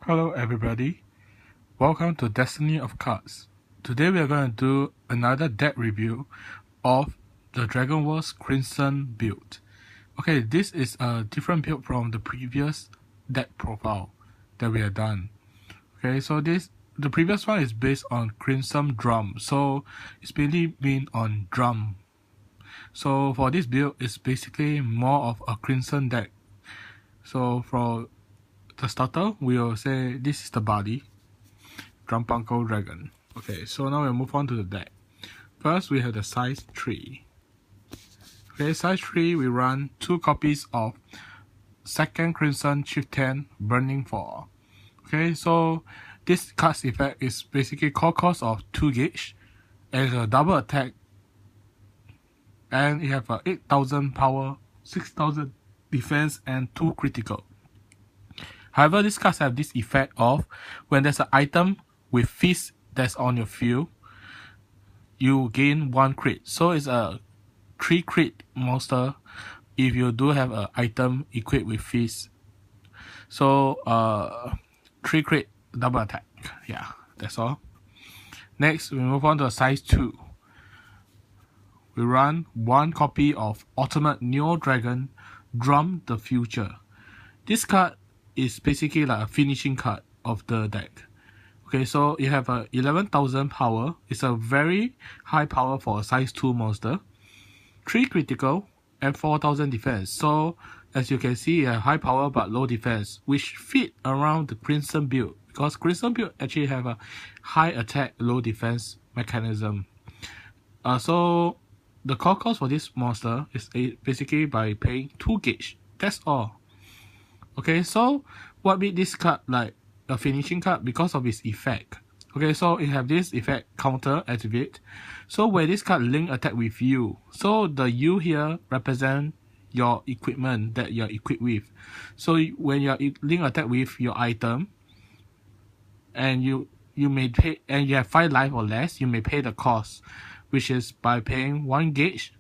Hello everybody, welcome to Destiny of Cards. Today we are going to do another deck review of the Dragon Wars Crimson build. Okay, this is a different build from the previous deck profile that we have done. Okay, so the previous one is based on Crimson Drum, so it's mainly been on drum. So for this build, it's basically more of a Crimson deck. So for the starter, we will say this is the body, Drum Punko Dragon. Okay, so now we'll move on to the deck. First, we have the size 3. Okay, size 3, we run 2 copies of Second Crimson Chieftain Burning Fall. Okay, so this card's effect is basically core cost of 2 gauge, and a double attack, and you have a 8000 power, 6000 defense, and 2 critical. However, these cards have this effect of when there's an item with fist that's on your field, you gain 1 crit. So it's a 3 crit monster if you do have an item equipped with fist. So 3 crit double attack. Yeah, that's all. Next, we move on to size 2. We run 1 copy of Ultimate Neo Dragon Drum the Future. This card is basically like a finishing card of the deck. Okay, so you have a 11,000 power. It's a very high power for a size 2 monster. 3 critical and 4,000 defense. So as you can see, you have high power but low defense, which fit around the Crimson build, because Crimson build actually have a high attack, low defense mechanism. So the core cost for this monster is basically by paying 2 gauge. That's all. Okay, so what made this card like a finishing card? Because of its effect. Okay, so it have this effect counter activate. So when this card link attack with you, so the U here represent your equipment that you're equipped with. So when you're link attack with your item, and you may pay, and you have 5 life or less, you may pay the cost, which is by paying 1 gauge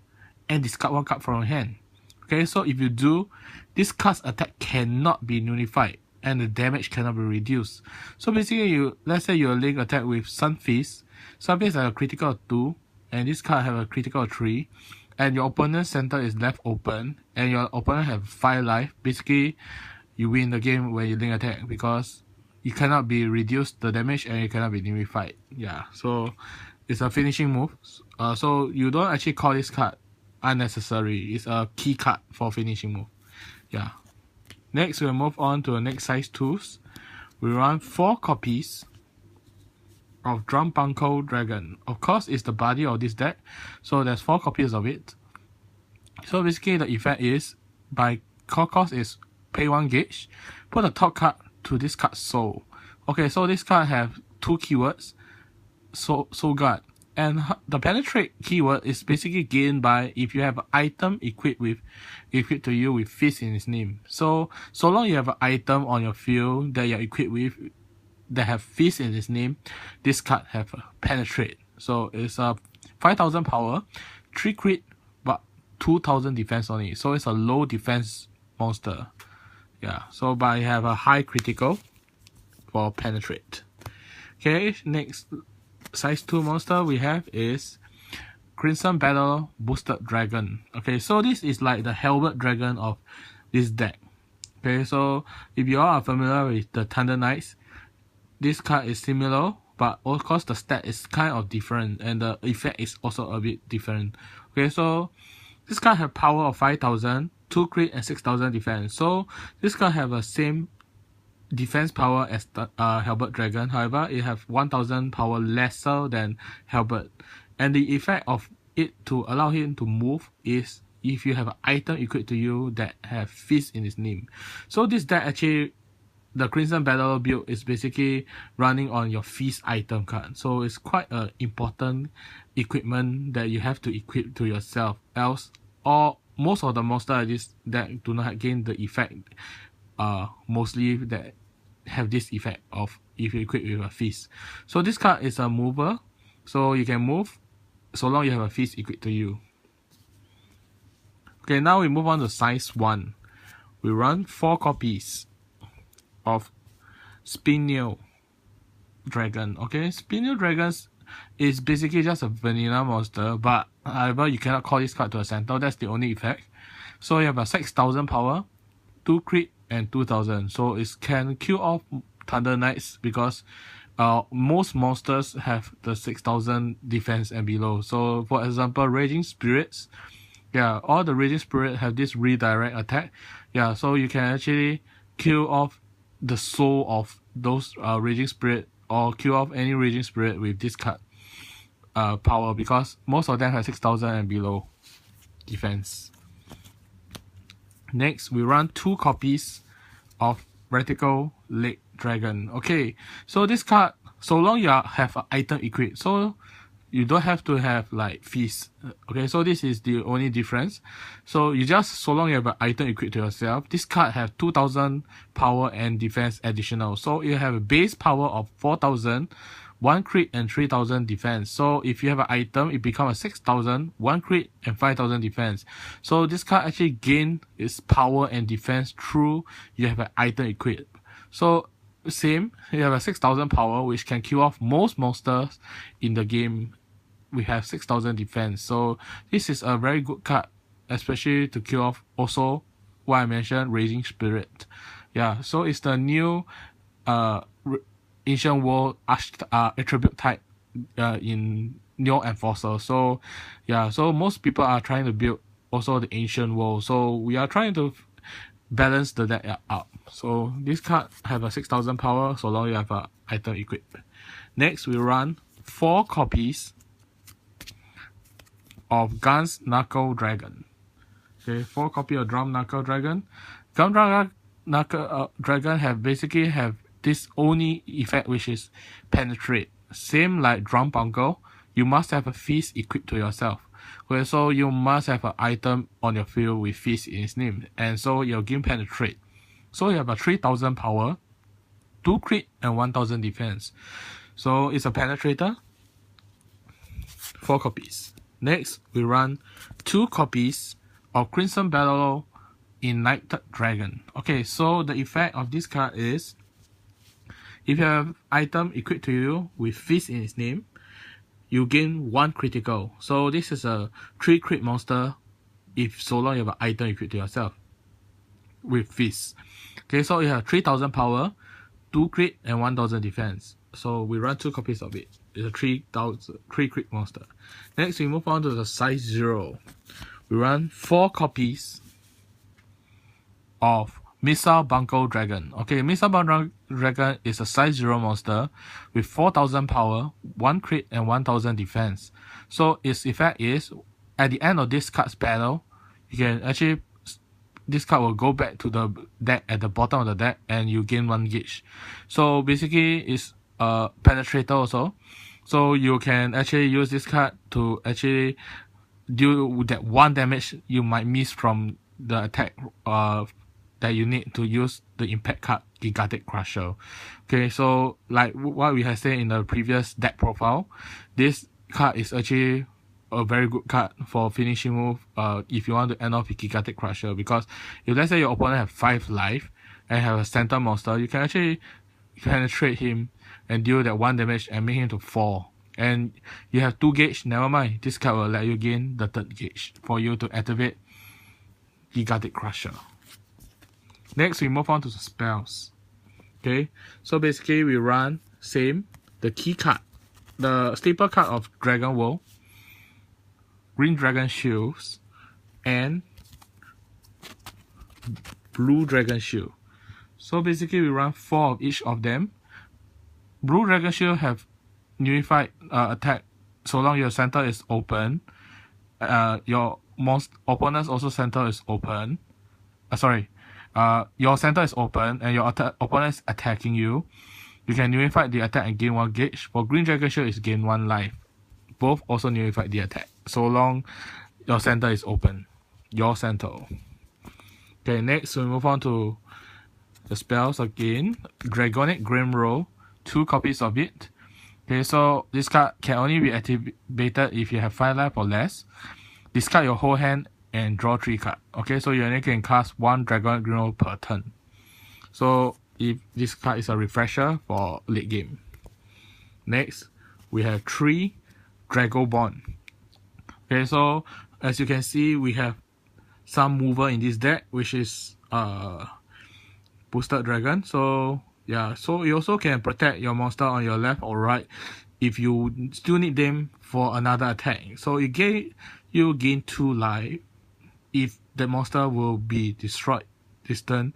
and discard 1 card from your hand. Okay, so if you do, this card's attack cannot be nullified and the damage cannot be reduced. So basically, let's say you link attack with Sunfist. Sunfist has a critical of 2, and this card have a critical of 3, and your opponent's center is left open, and your opponent have 5 life. Basically, you win the game when you link attack, because you cannot be reduced the damage and it cannot be nullified. Yeah, so it's a finishing move. So you don't actually call this card unnecessary. It's a key card for finishing move. Yeah. Next, we'll move on to the next size 2s. We run 4 copies of Drum Punko Dragon. Of course, it's the body of this deck, so there's 4 copies of it. So basically, the effect is by core cost is pay 1 gauge, put a top card to this card's soul. Okay, so this card have 2 keywords, soul guard. And the penetrate keyword is basically gained by if you have an item equipped to you with fist in its name. So long you have an item on your field that you're equipped with that have fist in its name, this card have a penetrate. So it's a 5,000 power, 3 crit, but 2,000 defense on it. So it's a low defense monster. Yeah. So but you have a high critical for penetrate. Okay. Next size 2 monster we have is Crimson Battle Boosted Dragon. Okay, so this is like the Halberd Dragon of this deck. Okay, so if you all are familiar with the Thunder Knights, this card is similar, but of course the stat is kind of different and the effect is also a bit different. Okay, so this card have power of 5,000, 2 crit and 6,000 defense. So this card have the same defense power as the Halberd Dragon. However, it have 1,000 power lesser than Halberd, and the effect of it to allow him to move is if you have an item equipped to you that have fist in its name. So this deck actually, the Crimson Battle build is basically running on your fist item card. So it's quite an important equipment that you have to equip to yourself, else or most of the monsters in this deck do not gain the effect. Mostly that have this effect of if you equip with a fist. So this card is a mover, so you can move so long you have a fist equipped to you. Okay, now we move on to size 1. We run 4 copies of Spinel Dragon. Okay, Spinel Dragons is basically just a vanilla monster, but however, you cannot call this card to a center. That's the only effect. So you have a 6,000 power, 2 crit, and 2,000. So it can kill off Thunder Knights because most monsters have the 6,000 defense and below. So for example, Raging Spirits, yeah, all the Raging Spirit have this redirect attack. Yeah, so you can actually kill off the soul of those Raging Spirit, or kill off any Raging Spirit with this card power, because most of them have 6,000 and below defense. Next, we run 2 copies of Reticle Lake Dragon. Okay, so this card, so long you have an item equipped, so you don't have to have like feast. Okay, so this is the only difference. So you just, so long you have an item equipped to yourself, this card have 2,000 power and defense additional. So you have a base power of 4,000, 1 crit and 3,000 defense. So if you have an item, it becomes a 6,000, 1 crit and 5,000 defense. So this card actually gain its power and defense through you have an item equipped. So same, you have a 6,000 power, which can kill off most monsters in the game. We have 6,000 defense. So this is a very good card, especially to kill off also what I mentioned, Raging Spirit. Yeah, so it's the new Ancient World attribute type in Neo Enforcer. So yeah, so most people are trying to build also the Ancient World. So we are trying to balance the deck out. So this card have a 6,000 power so long you have an item equipped. Next, we run 4 copies of Guns Knuckle Dragon. Okay, 4 copies of Drum Knuckle Dragon. Drum Knuckle Dragon have basically have this only effect, which is penetrate. Same like Drum Bungle, you must have a feast equipped to yourself. Okay, so you must have an item on your field with feast in its name, and so your game penetrate. So you have a 3,000 power, 2 crit and 1,000 defense. So it's a penetrator. 4 copies. Next, we run 2 copies of Crimson Battle Ignited Dragon. Okay, so the effect of this card is, if you have item equipped to you with feast in its name, you gain 1 critical. So this is a 3 crit monster if so long you have an item equipped to yourself with feast. Okay, so you have 3,000 power, 2 crit and 1,000 defense. So we run 2 copies of it. It's a 3 crit monster. Next, we move on to the size 0. We run 4 copies of Missile Bungle Dragon. Okay, Missile Bungle Dragon is a size 0 monster with 4,000 power, 1 crit and 1,000 defense. So its effect is, at the end of this card's battle, you can actually, this card will go back to the deck at the bottom of the deck and you gain 1 gauge. So basically it's a penetrator also. So you can actually use this card to actually deal with that 1 damage you might miss from the attack that you need to use the impact card Gigantic Crusher. Okay, so like what we have said in the previous deck profile, this card is actually a very good card for finishing move if you want to end off with Gigantic Crusher, because if let's say your opponent have 5 life and have a center monster, you can actually penetrate him and deal that 1 damage and make him to 4. And you have 2 gauge, never mind, this card will let you gain the 3rd gauge for you to activate Gigantic Crusher. Next, we move on to the spells. Okay, so basically we run same, the key card, the staple card of Dragon World, Green Dragon Shields, and Blue Dragon Shield. So basically we run 4 of each of them. Blue Dragon Shield have unified attack so long your center is open. Your opponent's also center is open. Your center is open and your opponent is attacking you. You can nullify the attack and gain 1 gauge. For Green Dragon Shield, is gain 1 life. Both also nullify the attack so long your center is open. Your center. Okay, next we move on to the spells again. Dragonic Grimroll, 2 copies of it. Okay, so this card can only be activated if you have 5 life or less. Discard your whole hand and draw 3 cards. Okay, so you only can cast 1 Dragon Grimroll per turn. So if this card is a refresher for late game. Next, we have 3 Dragonborn. Okay, so as you can see, we have some mover in this deck, which is boosted dragon. So yeah, so you also can protect your monster on your left or right if you still need them for another attack. So you gain 2 life if the monster will be destroyed this turn,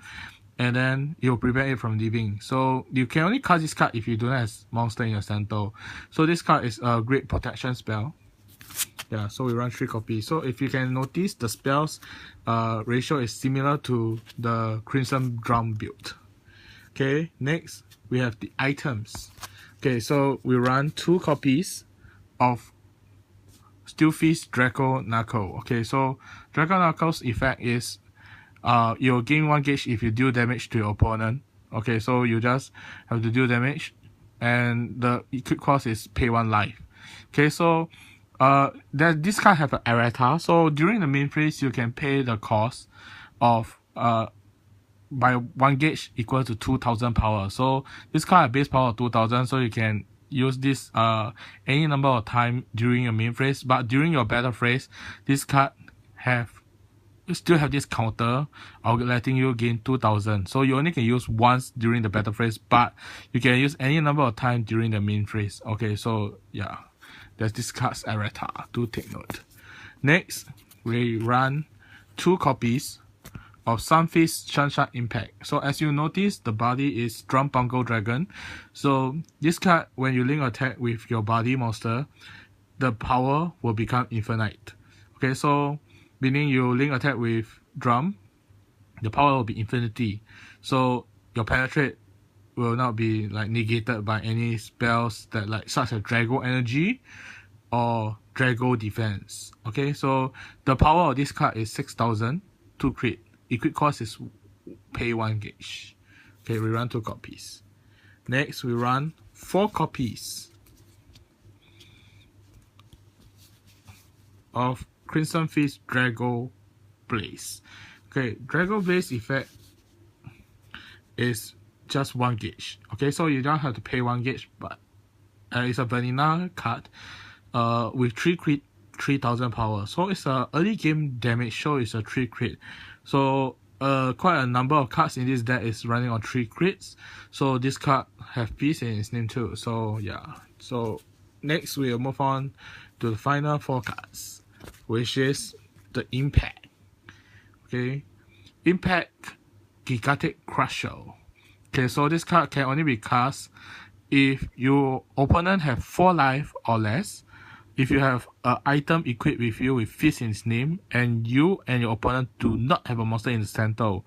and then you'll prevent it from leaving. So you can only cast this card if you don't have monster in your center. So this card is a great protection spell. Yeah, so we run 3 copies. So if you can notice, the spells ratio is similar to the Crimson Drum build. Okay, next we have the items. Okay, so we run 2 copies of Steelfist Draco Knuckle. Okay, so Draco Knuckle's effect is you'll gain 1 gauge if you deal damage to your opponent. Okay, so you just have to deal damage, and the equip cost is pay 1 life. Okay, so this card have an errata, so during the main phase you can pay the cost of by 1 gauge equal to 2000 power. So this card has base power of 2000, so you can use this any number of time during your main phase, but during your battle phase, this card still have this counter of letting you gain 2000. So you only can use once during the battle phase, but you can use any number of time during the main phase. Okay, so yeah, there's this card's errata, do take note. Next, we run 2 copies of Sunfist Sunshine Impact. So as you notice, the body is Drum Bungle Dragon. So this card, when you link attack with your body monster, the power will become infinite. Okay, so meaning you link attack with Drum, the power will be infinity. So your penetrate will not be like negated by any spells that like such as Drago Energy or Drago Defense. Okay, so the power of this card is 6000 to crit. Equip cost is pay 1 gauge. Okay, we run 2 copies. Next, we run 4 copies of Crimson Fist Drago Blaze. Okay, Drago Blaze effect is just 1 gauge. Okay, so you don't have to pay 1 gauge, but it's a vanilla card with 3 crit, 3000 power. So it's a early game damage, so it's a 3 crit. So quite a number of cards in this deck is running on 3 crits. So this card have peace in its name too. So yeah. So next we'll move on to the final 4 cards, which is the Impact. Okay, Impact Gigantic Crusher. Okay, so this card can only be cast if your opponent have 4 life or less, if you have an item equipped with you with Fist in its name, and you and your opponent do not have a monster in the center.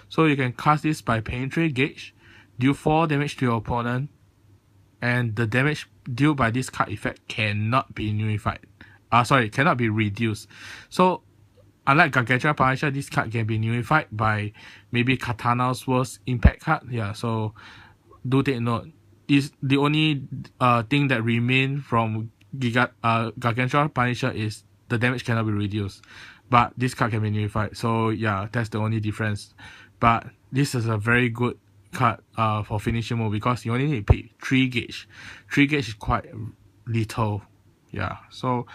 So you can cast this by paying 3 gauge, deal 4 damage to your opponent, and the damage dealt by this card effect cannot be nullified. Cannot be reduced. So unlike Gargantua Punisher, this card can be nullified by maybe Katana Sword's Impact card. Yeah, so do take note. Is the only thing that remain from Gargantua Punisher is the damage cannot be reduced, but this card can be nullified. So yeah, that's the only difference. But this is a very good card for finishing move, because you only need to pay 3 gauge. 3 gauge is quite little. Yeah, so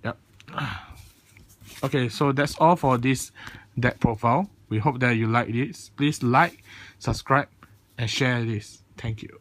yep. Okay, so that's all for this deck profile. We hope that you like this. Please like, subscribe, and share this. Thank you.